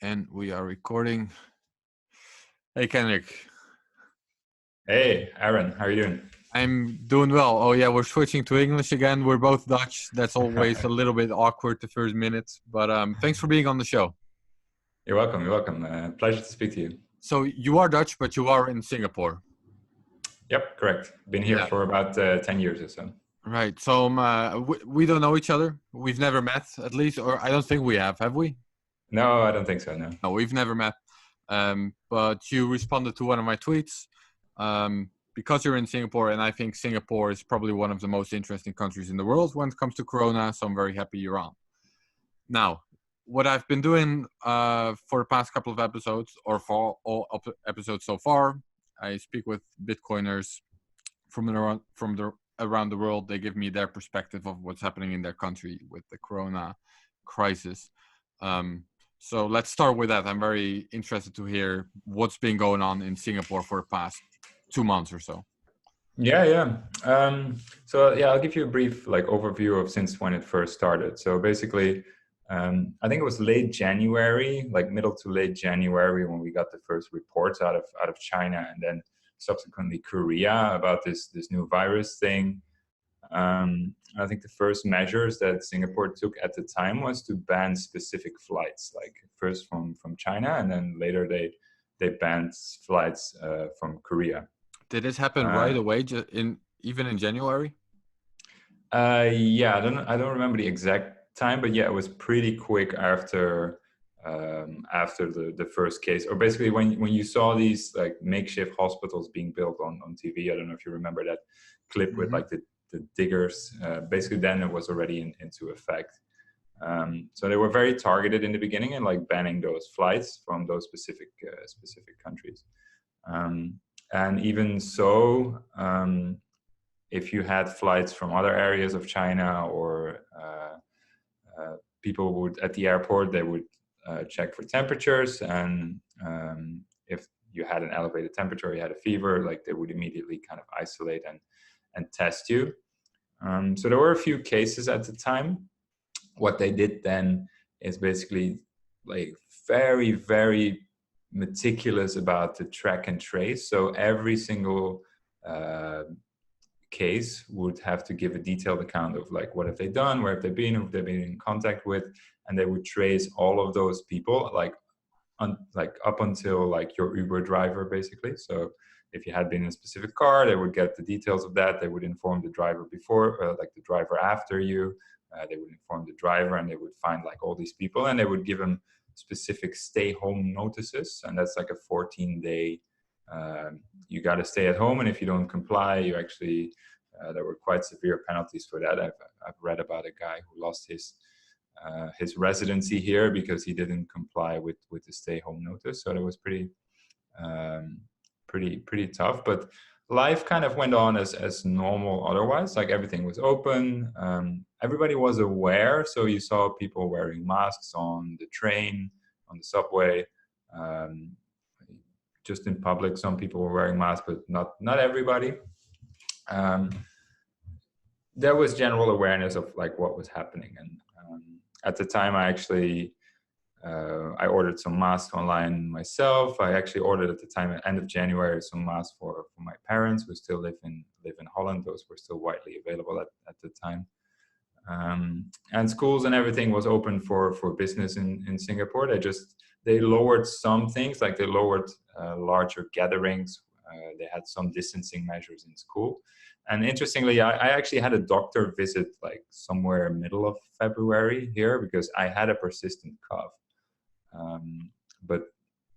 And we are recording. Hey, Kenrick. Hey, Aaron, how are you doing? I'm doing well. Oh, yeah, we're switching to English again. We're both Dutch. That's always a little bit awkward the first minutes. But thanks for being on the show. You're welcome. You're welcome. Pleasure to speak to you. So you are Dutch, but you are in Singapore. Yep, correct. Been here Yeah. for about 10 years or so. Right. So we don't know each other. We've never met, at least, or I don't think we have. Have we? No, I don't think so, no. No, we've never met. But you responded to one of my tweets because you're in Singapore, and I think Singapore is probably one of the most interesting countries in the world when it comes to Corona. So I'm very happy you're on. Now, what I've been doing for the past couple of episodes, or for all episodes so far, I speak with Bitcoiners from around the world. They give me their perspective of what's happening in their country with the Corona crisis. So let's start with that. I'm very interested to hear what's been going on in Singapore for the past 2 months or so. Yeah. I'll give you a brief overview of since when it first started. So basically, I think it was late January, like middle to late January, when we got the first reports out of China, and then subsequently Korea about this new virus thing. I think the first measures that Singapore took at the time was to ban specific flights, like first from China, and then later they banned flights from Korea. Did this happen right away, even in January? Yeah, I don't remember the exact time, but yeah, it was pretty quick after the first case, or basically when you saw these like makeshift hospitals being built on TV. I don't know if you remember that clip with like the diggers. Basically, then it was already into effect. So they were very targeted in the beginning and like banning those flights from those specific countries. And even so, if you had flights from other areas of China, or people would at the airport, they would check for temperatures, and if you had an elevated temperature, you had a fever, like they would immediately kind of isolate and test you. So there were a few cases at the time. What they did then is basically like very, very meticulous about the track and trace. So every single case would have to give a detailed account of like what have they done, where have they been, who have they been in contact with, and they would trace all of those people like up until like your Uber driver, basically. So if you had been in a specific car, they would get the details of that. They would inform the driver before, like the driver after you. They would inform the driver, and they would find like all these people, and they would give them specific stay home notices. And that's like a 14-day, you got to stay at home. And if you don't comply, you actually, there were quite severe penalties for that. I've read about a guy who lost his residency here because he didn't comply with the stay home notice. So that was pretty tough, but life kind of went on as normal otherwise. Like everything was open, everybody was aware, so you saw people wearing masks on the train, on the subway, just in public. Some people were wearing masks, but not everybody. There was general awareness of like what was happening, and at the time I ordered some masks online myself. I actually ordered at the time, at the end of January, some masks for my parents who still live in Holland. Those were still widely available at the time. And schools and everything was open for business in Singapore. They lowered some things, like they lowered larger gatherings. They had some distancing measures in school. And interestingly, I actually had a doctor visit like somewhere middle of February here because I had a persistent cough. But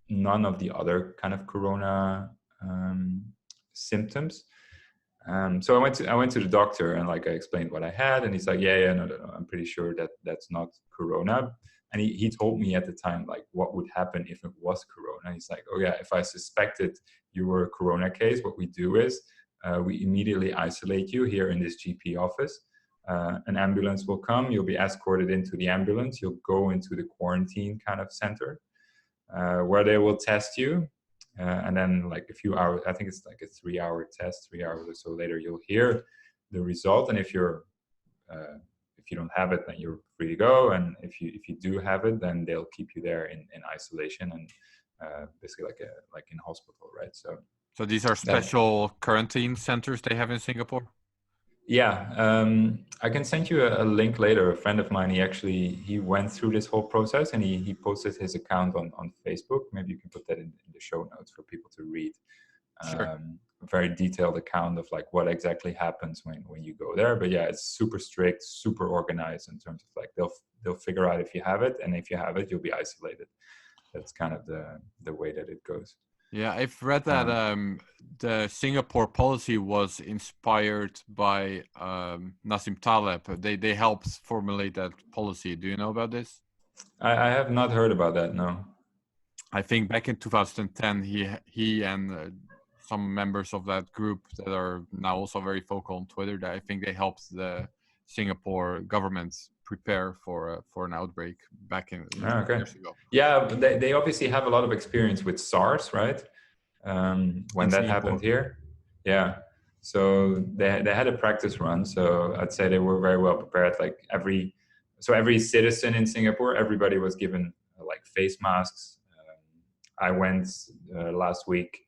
none of the other kind of corona symptoms. So I went to the doctor, and like I explained what I had, and he's like, yeah, no, I'm pretty sure that's not corona. And he told me at the time like what would happen if it was corona. He's like, oh yeah, if I suspected you were a corona case, what we do is we immediately isolate you here in this GP office. An ambulance will come, you'll be escorted into the ambulance, you'll go into the quarantine kind of center where they will test you. And then like a few hours, I think it's like a 3-hour test, 3 hours or so later, you'll hear the result. And if if you don't have it, then you're free to go, and if you do have it, then they'll keep you there in isolation and basically like in hospital, right? So these are special quarantine centers they have in Singapore? Yeah, I can send you a link later. A friend of mine, he went through this whole process, and he posted his account on Facebook. Maybe you can put that in the show notes for people to read. Sure. A very detailed account of like what exactly happens when you go there. But yeah, it's super strict, super organized in terms of like they'll figure out if you have it, and if you have it, you'll be isolated. That's kind of the way that it goes. Yeah, I've read that the Singapore policy was inspired by Nassim Taleb. They helped formulate that policy. Do you know about this? I have not heard about that. No. I think back in 2010, he and some members of that group that are now also very vocal on Twitter, that I think they helped the Singapore government prepare for an outbreak back in years ago. Yeah, they obviously have a lot of experience with SARS, right? When that happened here. Yeah. So they had a practice run. So I'd say they were very well prepared. Like every citizen in Singapore, everybody was given like face masks. I went last week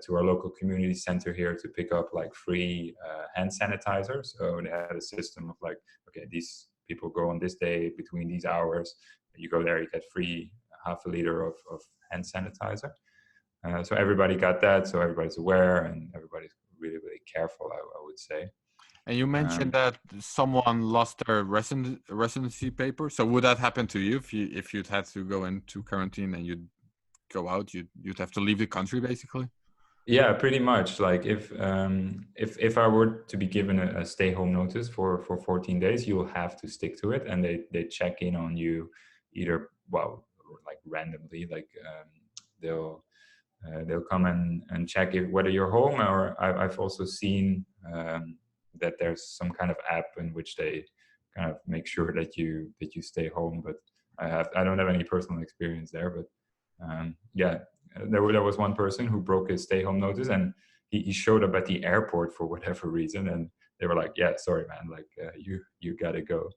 to our local community center here to pick up like free hand sanitizer. So they had a system of like, okay, these people go on this day between these hours. You go there, you get free half a liter of hand sanitizer. So everybody got that. So everybody's aware and everybody's really, really careful, I would say. And you mentioned that someone lost their residency paper. So would that happen to you if you'd had to go into quarantine and you'd go out, you'd have to leave the country basically? Yeah, pretty much. Like if I were to be given a stay home notice for 14 days, you'll have to stick to it, and they check in on you either like randomly, like they'll come and check whether you're home, or I've also seen that there's some kind of app in which they kind of make sure that you stay home. But I don't have any personal experience there, but yeah. There was one person who broke his stay home notice, and he showed up at the airport for whatever reason, and they were like, "Yeah, sorry, man, like you gotta go."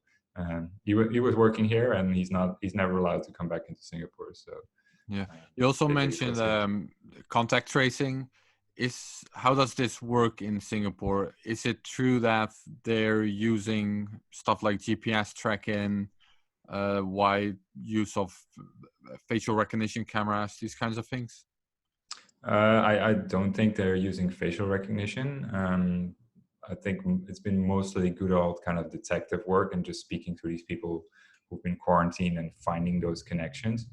He was working here, and he's never allowed to come back into Singapore. So yeah, you also mentioned contact tracing. How does this work in Singapore? Is it true that they're using stuff like GPS tracking, wide use of facial recognition cameras, these kinds of things? I don't think they're using facial recognition. I think it's been mostly good old kind of detective work and just speaking to these people who've been quarantined and finding those connections.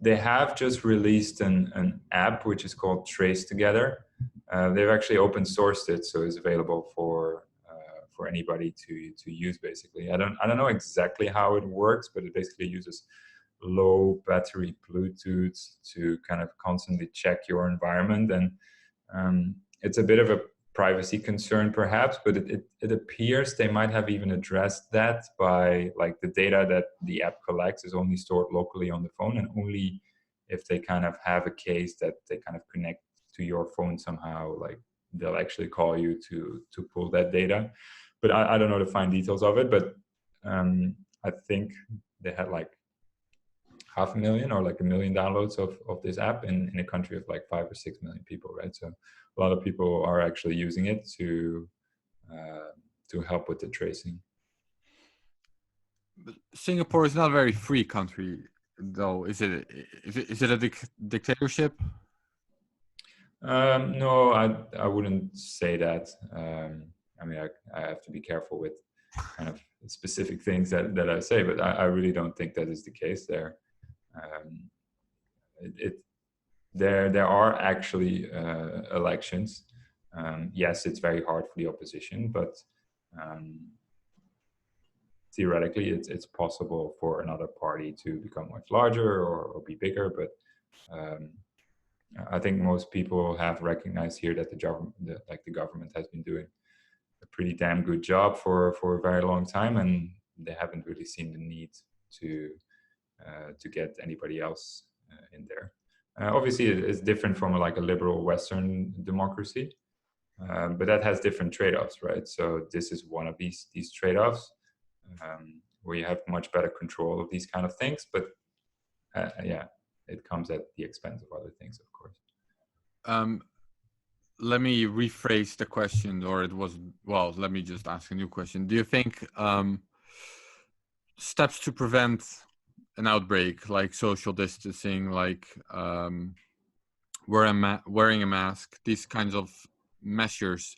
They have just released an app which is called Trace Together. They've actually open sourced it, so it's available for anybody to use. Basically, I don't know exactly how it works, but it basically uses low battery Bluetooth to kind of constantly check your environment, and it's a bit of a privacy concern perhaps, but it appears they might have even addressed that by like the data that the app collects is only stored locally on the phone, and only if they kind of have a case that they kind of connect to your phone somehow, like they'll actually call you to pull that data. But I don't know the fine details of it, but I think they had like 500,000 or like 1 million downloads of this app in a country of like 5 or 6 million people, right? So a lot of people are actually using it to help with the tracing. But Singapore is not a very free country, though. Is it a dictatorship? No, I wouldn't say that. I mean, I have to be careful with kind of specific things that I say, but I really don't think that is the case there. There are actually elections. Yes, it's very hard for the opposition, but theoretically, it's possible for another party to become much larger or be bigger. But I think most people have recognized here that the government has been doing a pretty damn good job for a very long time, and they haven't really seen the need to get anybody else in there. Obviously, it's different from like a liberal Western democracy. But that has different trade-offs, right? So this is one of these trade-offs where you have much better control of these kind of things. But yeah, it comes at the expense of other things, of course. Let me rephrase the question, or let me just ask a new question. Do you think steps to prevent an outbreak, like social distancing, like wearing a mask, these kinds of measures,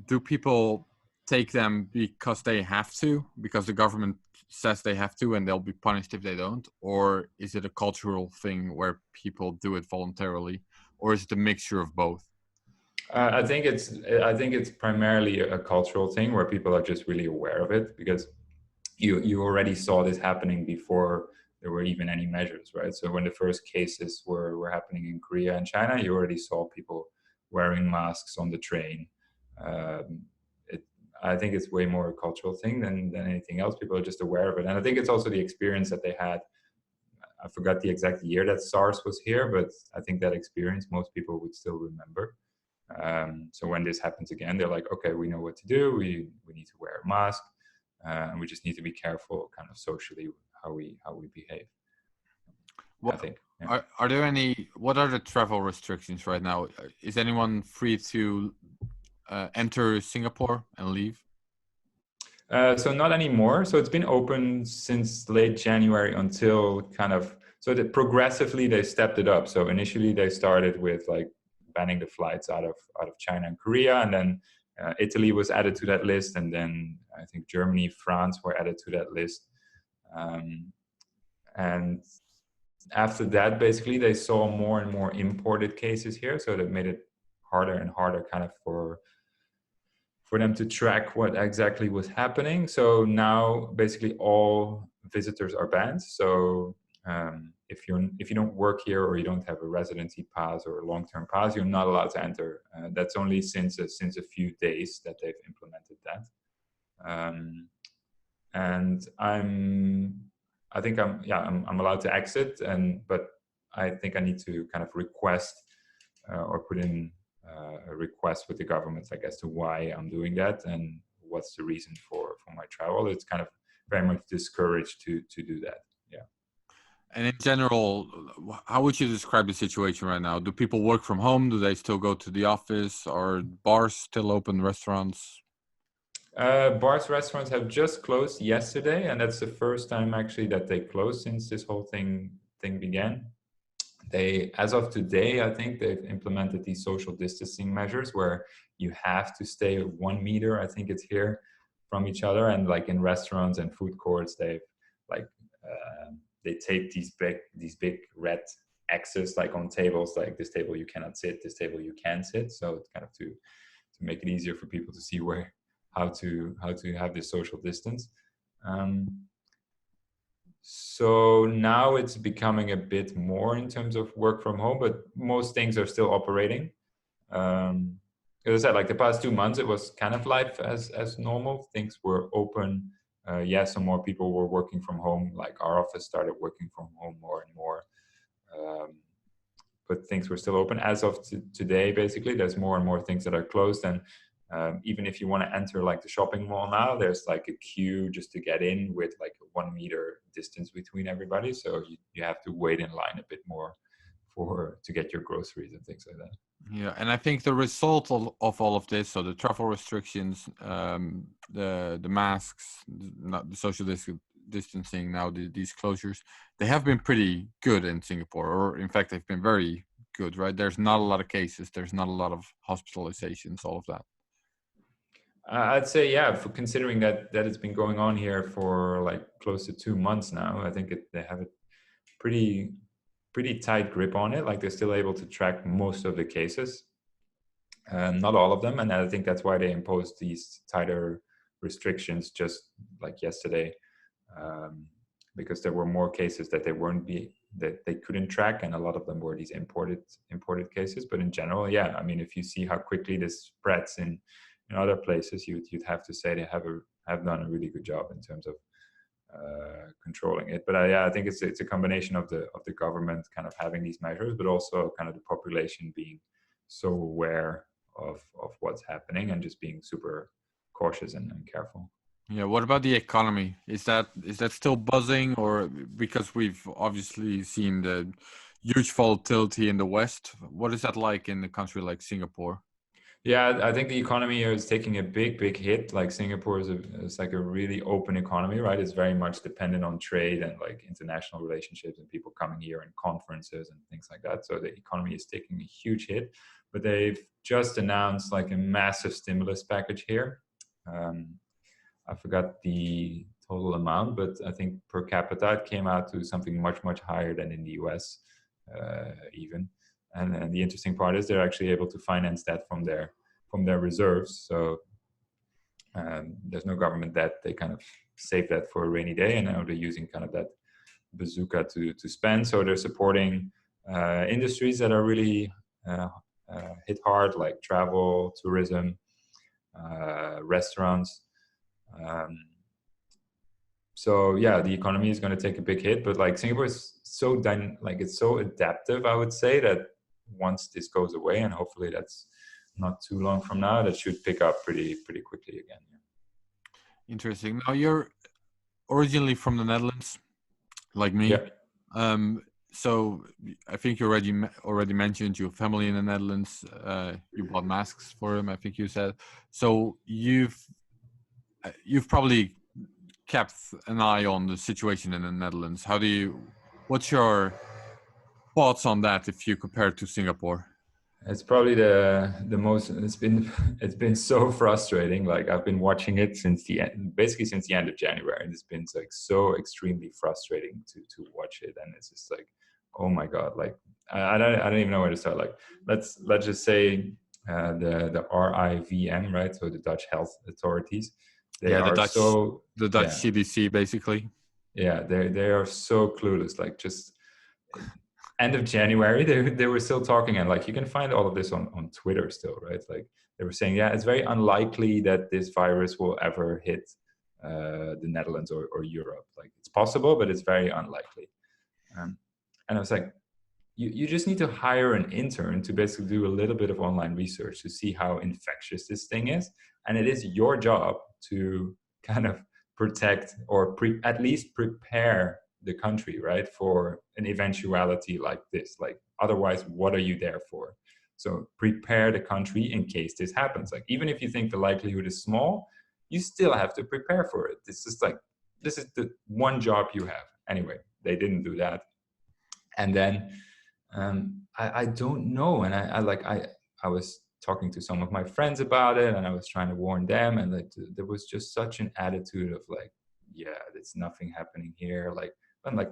do people take them because they have to, because the government says they have to and they'll be punished if they don't? Or is it a cultural thing where people do it voluntarily? Or is it a mixture of both? I think it's primarily a cultural thing where people are just really aware of it, because you already saw this happening before there were even any measures, right? So when the first cases were happening in Korea and China, you already saw people wearing masks on the train. I think it's way more a cultural thing than anything else. People are just aware of it, and I think it's also the experience that they had. I forgot the exact year that SARS was here, but I think that experience most people would still remember. So when this happens again, they're like, okay, we know what to do. We need to wear a mask, and we just need to be careful, kind of socially, how we behave. Well, I think. Yeah. Are there any? What are the travel restrictions right now? Is anyone free to enter Singapore and leave? So not anymore. So it's been open since late January until kind of, so that progressively they stepped it up. So initially they started with like banning the flights out of China and Korea, and then Italy was added to that list, and then I think Germany, France were added to that list. And after that, basically they saw more and more imported cases here, so that made it harder and harder kind of for them to track what exactly was happening. So now basically all visitors are banned. So if you don't work here, or you don't have a residency pass or a long-term pass, you're not allowed to enter. That's only since a few days that they've implemented that. And I think I'm allowed to exit, but I think I need to kind of request or put in a request with the government, I guess, to why I'm doing that and what's the reason for my travel. It's kind of very much discouraged to do that. Yeah. And in general, how would you describe the situation right now? Do people work from home? Do they still go to the office? Are bars still open? Restaurants? Bars, restaurants have just closed yesterday, and that's the first time actually that they closed since this whole thing began. They, as of today, I think they've implemented these social distancing measures where you have to stay 1 meter, I think it's here, from each other. And like in restaurants and food courts, they've like they tape these big red X's like on tables, like this table you cannot sit, this table you can sit. So it's kind of to make it easier for people to see how to have this social distance. So now it's becoming a bit more in terms of work from home, but most things are still operating. As I said, like the past 2 months, it was kind of life as normal. Things were open. Yes, some more people were working from home. Like our office started working from home more and more. But things were still open. As of today, basically, there's more and more things that are closed. And even if you want to enter like the shopping mall now, there's like a queue just to get in with like a 1 meter distance between everybody. So you have to wait in line a bit more to get your groceries and things like that. Yeah, and I think the result of all of this, so the travel restrictions, the masks, not the social distancing, now these closures, they have been pretty good in Singapore, or in fact they've been very good, right? There's not a lot of cases, there's not a lot of hospitalizations, all of that. I'd say, yeah, for considering that it's been going on here for like close to 2 months now, I think they have a pretty tight grip on it. Like they're still able to track most of the cases, not all of them. And I think that's why they imposed these tighter restrictions just like yesterday, because there were more cases that they couldn't track, and a lot of them were these imported cases. But in general, yeah, I mean, if you see how quickly this spreads in other places, you'd have to say they have done a really good job in terms of controlling it. But I think it's a combination of the government kind of having these measures, but also kind of the population being so aware of what's happening and just being super cautious and careful. Yeah. What about the economy? Is that still buzzing, or because we've obviously seen the huge volatility in the West? What is that like in a country like Singapore? Yeah, I think the economy here is taking a big hit. Like Singapore is like a really open economy, right? It's very much dependent on trade and like international relationships and people coming here and conferences and things like that. So the economy is taking a huge hit, but they've just announced like a massive stimulus package here. I forgot the total amount, but I think per capita it came out to something much higher than in the US, even. And the interesting part is they're actually able to finance that from their reserves. So there's no government debt. They kind of save that for a rainy day, and now they're using kind of that bazooka to spend. So they're supporting industries that are really hit hard, like travel, tourism, restaurants. So yeah, the economy is going to take a big hit, but like Singapore is so it's so adaptive, I would say, that once this goes away, and hopefully that's not too long from now, that should pick up pretty quickly again. Yeah. Interesting. Now, you're originally from the Netherlands, like me. Yeah. So I think you already mentioned your family in the Netherlands. You bought masks for them, I think you said. So you've probably kept an eye on the situation in the Netherlands. What's your thoughts on that if you compare it to Singapore? It's probably the most. It's been so frustrating. Like I've been watching it since basically since the end of January, and it's been like so extremely frustrating to watch it. And it's just like, oh my god! Like I don't even know where to start. Like let's just say the RIVM, right? So the Dutch health authorities. They are the Dutch CDC basically. Yeah, they are so clueless. Like just end of January, they were still talking, and like you can find all of this on Twitter still, right? Like they were saying, yeah, it's very unlikely that this virus will ever hit the Netherlands or Europe. Like it's possible, but it's very unlikely. And I was like, you just need to hire an intern to basically do a little bit of online research to see how infectious this thing is, and it is your job to kind of protect or at least prepare the country, right, for an eventuality like this. Like otherwise, what are you there for? So prepare the country in case this happens. Like even if you think the likelihood is small, you still have to prepare for it. This is the one job you have. Anyway, they didn't do that, and then I don't know, and I was talking to some of my friends about it, and I was trying to warn them, and like there was just such an attitude of like, yeah, there's nothing happening here. Like, and like,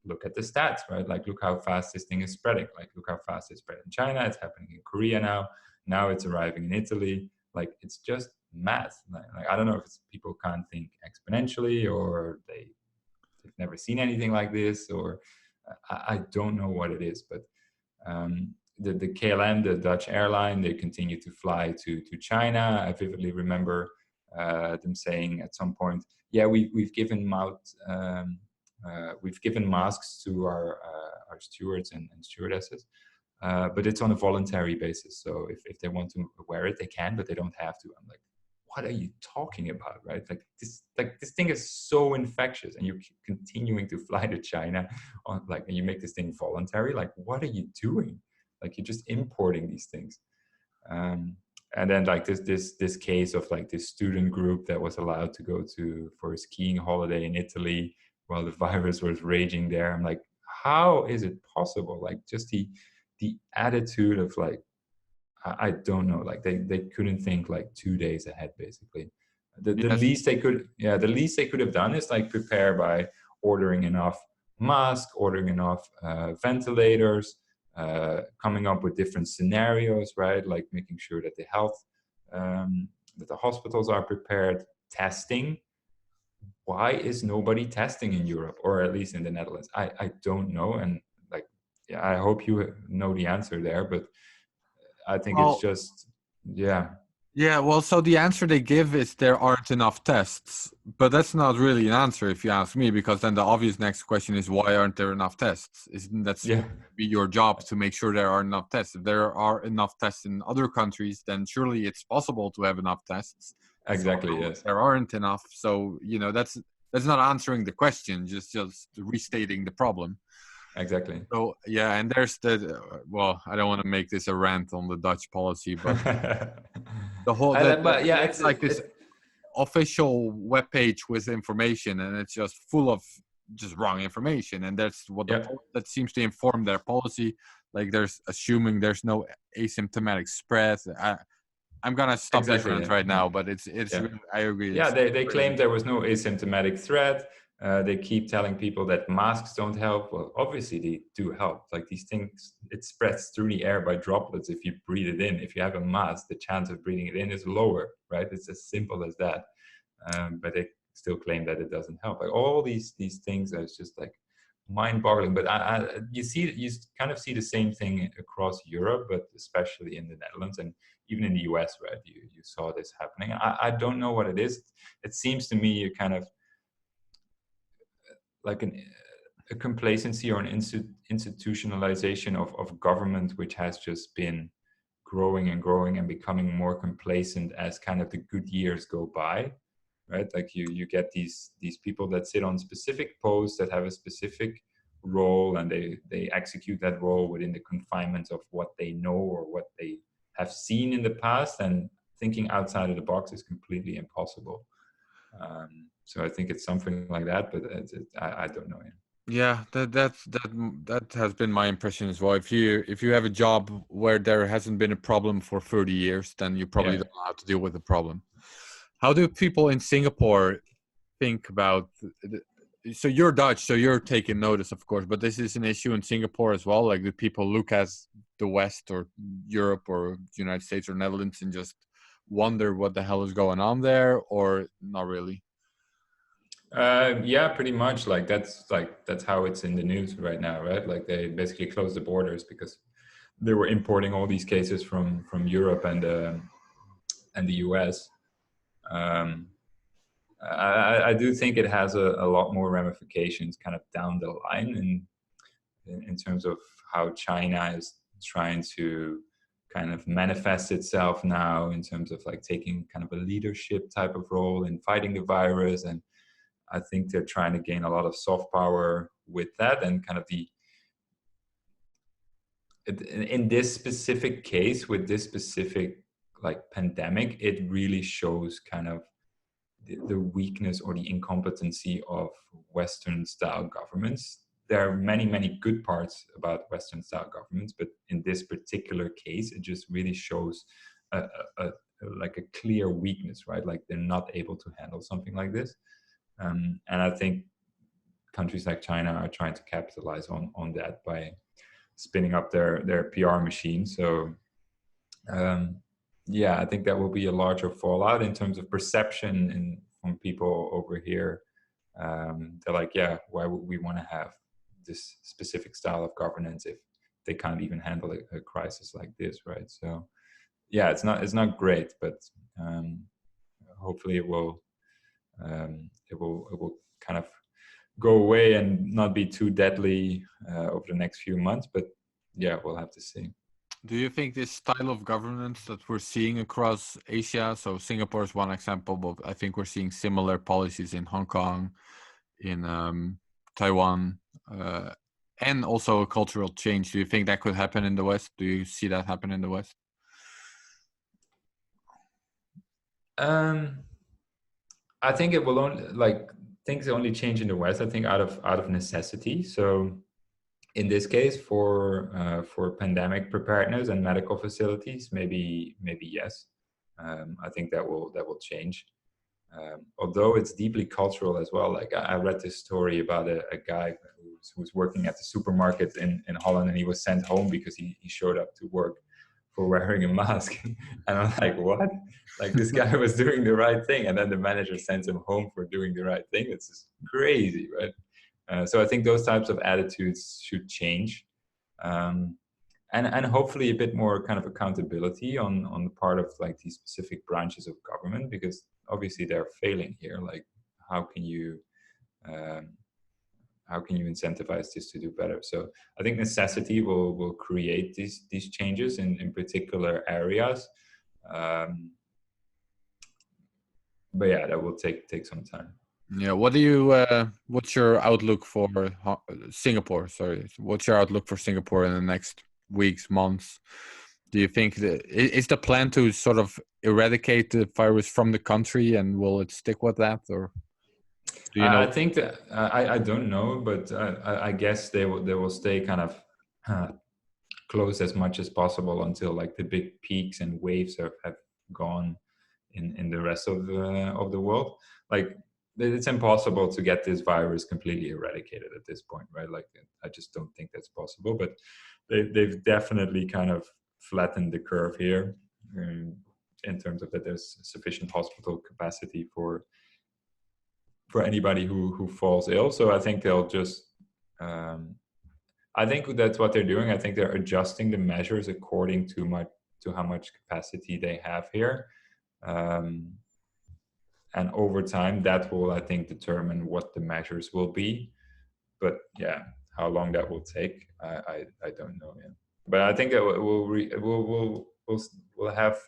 look at the stats, right? Like, look how fast this thing is spreading. Like, look how fast it's spread in China. It's happening in Korea now. Now it's arriving in Italy. Like, it's just math. Like I don't know if it's people can't think exponentially, or they've never seen anything like this, or I don't know what it is, but the KLM, the Dutch airline, they continue to fly to China. I vividly remember them saying at some point, yeah, we've given masks to our stewards and stewardesses, but it's on a voluntary basis. So if they want to wear it, they can, but they don't have to. I'm like, what are you talking about, right? Like this thing is so infectious, and you're continuing to fly to China on and you make this thing voluntary. Like, what are you doing? Like, you're just importing these things. And then like this case of like this student group that was allowed to go for a skiing holiday in Italy while the virus was raging there. I'm like, how is it possible? Like, just the attitude of like, I don't know, like they couldn't think like 2 days ahead, basically. The least they could have done is like prepare by ordering enough masks, ordering enough ventilators, coming up with different scenarios, right? Like making sure that that the hospitals are prepared, testing. Why is nobody testing in Europe, or at least in the Netherlands? I don't know, and like, yeah, I hope you know the answer there, but I think it's just, yeah. Yeah, well, so the answer they give is there aren't enough tests, but that's not really an answer if you ask me, because then the obvious next question is why aren't there enough tests? Isn't that Yeah, supposed to be your job to make sure there are enough tests? If there are enough tests in other countries, then surely it's possible to have enough tests. So exactly. Yes, there aren't enough. So that's not answering the question, just restating the problem. exactly. So yeah, and there's the well, I don't want to make this a rant on the Dutch policy, but the whole But yeah, it's like this official web page with information, and it's just full of just wrong information, and that's what yeah, that seems to inform their policy. Like there's assuming there's no asymptomatic spread. I'm gonna stop this exactly. rant Yeah, right now, but it's yeah. really, I agree, Yeah, it's they crazy. claim there was no asymptomatic threat. They keep telling people that masks don't help. Well, obviously they do help. Like these things, it spreads through the air by droplets if you breathe it in. If you have a mask, the chance of breathing it in is lower, right? It's as simple as that. But they still claim that it doesn't help. Like all these things are just like mind-boggling. But you kind of see the same thing across Europe, but especially in the Netherlands and even in the US, right? You saw this happening. I don't know what it is. It seems to me a kind of like a complacency or an institutionalization of government, which has just been growing and growing and becoming more complacent as kind of the good years go by, right? Like you get these people that sit on specific posts that have a specific role, and they execute that role within the confinements of what they know or what they have seen in the past, and thinking outside of the box is completely impossible. So I think it's something like that, but I don't know. Yeah, that has been my impression as well. If you have a job where there hasn't been a problem for 30 years, then you probably Yeah. don't know how to deal with the problem. How do people in Singapore think about so you're Dutch, so you're taking notice, of course, but this is an issue in Singapore as well. Like, do people look at the West or Europe or United States or Netherlands and just wonder what the hell is going on there, or not really? Yeah, pretty much. That's how it's in the news right now, right? Like they basically closed the borders because they were importing all these cases from Europe and the US. Um, I do think it has a lot more ramifications kind of down the line in terms of how China is trying to kind of manifest itself now in terms of like taking kind of a leadership type of role in fighting the virus. And I think they're trying to gain a lot of soft power with that, and kind of in this specific case with this specific like pandemic, it really shows kind of the weakness or the incompetency of Western style governments. There are many good parts about Western style governments, but in this particular case, it just really shows a like a clear weakness, right? Like they're not able to handle something like this. And I think countries like China are trying to capitalize on that by spinning up their PR machine. So yeah, I think that will be a larger fallout in terms of perception and from people over here. They're like, yeah, why would we want to have this specific style of governance if they can't even handle a crisis like this, right? So yeah, it's not great, but hopefully it will kind of go away and not be too deadly over the next few months. But yeah, we'll have to see. Do you think this style of governance that we're seeing across Asia, so Singapore is one example, but I think we're seeing similar policies in Hong Kong, in Taiwan, and also a cultural change. Do you think that could happen in the West? Do you see that happen in the West? Um, I think it will only like things only change in the West. I think out of necessity. So in this case, for pandemic preparedness and medical facilities, maybe yes. I think that will change. Although it's deeply cultural as well. Like I read this story about a guy who was working at the supermarket in Holland, and he was sent home because he showed up to work for wearing a mask. And I'm like, what? Like this guy was doing the right thing, and then the manager sends him home for doing the right thing. It's just crazy, right? So I think those types of attitudes should change. Um, and hopefully a bit more kind of accountability on the part of like these specific branches of government, because obviously they're failing here. Like, how can you um, incentivize this to do better? So I think necessity will create these changes in particular areas. Um, but yeah, that will take some time. Yeah. What's your outlook for Singapore? Sorry. What's your outlook for Singapore in the next weeks, months? Do you think that is the plan to sort of eradicate the virus from the country, and will it stick with that, or do you know? I think that I don't know, but I guess they will stay kind of closed as much as possible until like the big peaks and waves have gone in the rest of the world. Like, it's impossible to get this virus completely eradicated at this point, right? Like, I just don't think that's possible. But they've definitely kind of flattened the curve here, in terms of that there's sufficient hospital capacity for anybody who falls ill. So I think they'll just I think that's what they're doing. I think they're adjusting the measures according to how much capacity they have here. And over time, that will, I think, determine what the measures will be. But yeah, how long that will take, I don't know. Yeah. But I think we'll have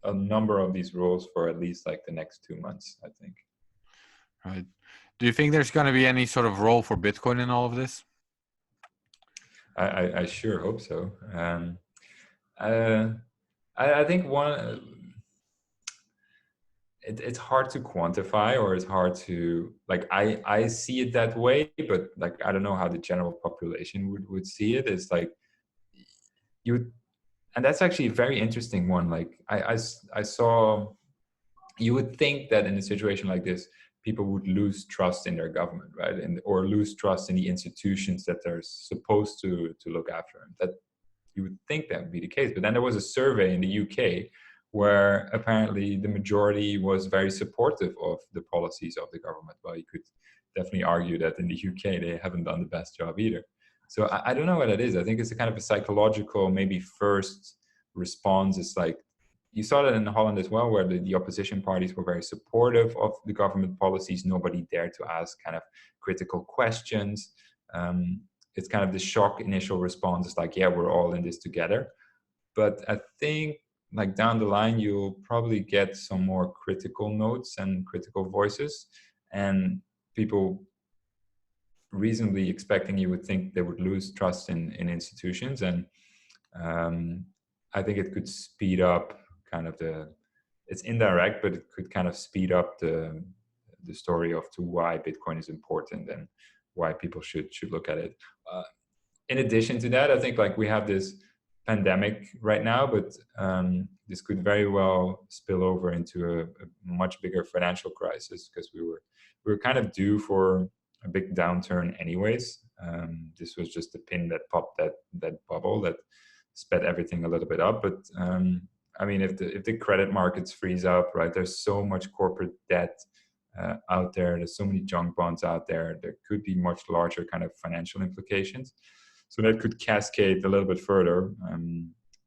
a number of these rules for at least like the next 2 months, I think. Right. Do you think there's going to be any sort of role for Bitcoin in all of this? I sure hope so. I think it's hard to quantify, or it's hard to, like, I see it that way, but like, I don't know how the general population would see it. It's like and that's actually a very interesting one. Like, I saw, you would think that in a situation like this, people would lose trust in their government, right? Or lose trust in the institutions that they're supposed to look after them. That you would think that would be the case. But then there was a survey in the UK where apparently the majority was very supportive of the policies of the government. Well, you could definitely argue that in the UK, they haven't done the best job either. So I don't know what it is. I think it's a kind of a psychological, maybe first response. It's like, you saw that in Holland as well, where the opposition parties were very supportive of the government policies. Nobody dared to ask kind of critical questions. It's kind of the shock initial response. It's like, yeah, we're all in this together. But I think like down the line, you'll probably get some more critical notes and critical voices, and people reasonably expecting, you would think they would lose trust in institutions. And I think it could speed up kind of it's indirect, but it could kind of speed up the story of to why Bitcoin is important and why people should look at it. In addition to that, I think like we have this pandemic right now, but this could very well spill over into a much bigger financial crisis, because we were kind of due for a big downturn anyways. This was just the pin that popped that bubble that sped everything a little bit up. But I mean, if the credit markets freeze up, right, there's so much corporate debt out there. There's so many junk bonds out there. There could be much larger kind of financial implications. So that could cascade a little bit further.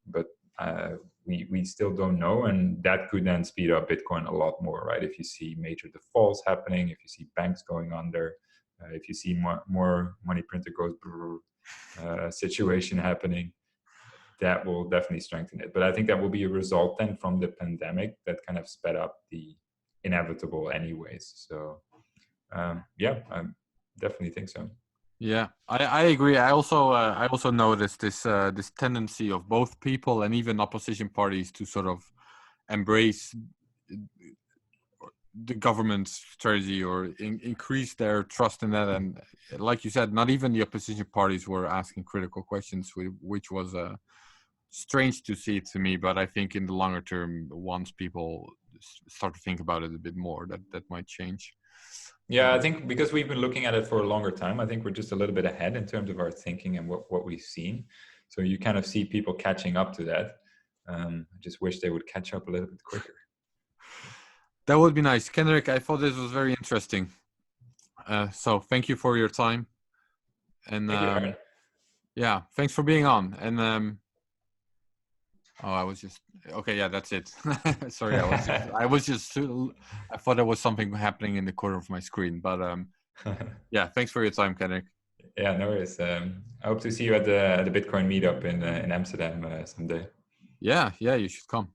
But we still don't know. And that could then speed up Bitcoin a lot more, right? If you see major defaults happening, if you see banks going under, if you see more money printer goes situation happening, that will definitely strengthen it. But I think that will be a result then from the pandemic that kind of sped up the inevitable anyways. So yeah, I definitely think so. Yeah, I agree. I also noticed this tendency of both people and even opposition parties to sort of embrace the government's strategy or increase their trust in that. And like you said, not even the opposition parties were asking critical questions, which was strange to see to me. But I think in the longer term, once people start to think about it a bit more, that might change. Yeah, I think because we've been looking at it for a longer time, I think we're just a little bit ahead in terms of our thinking and what we've seen. So you kind of see people catching up to that. I just wish they would catch up a little bit quicker. That would be nice. Kenrick, I thought this was very interesting. So thank you for your time. And Thank you, Arent. yeah, thanks for being on. And Oh, I was just okay. Yeah, that's it. Sorry, I thought there was something happening in the corner of my screen, but yeah. Thanks for your time, Kenrick. Yeah, no worries. I hope to see you at the Bitcoin meetup in Amsterdam someday. Yeah, you should come.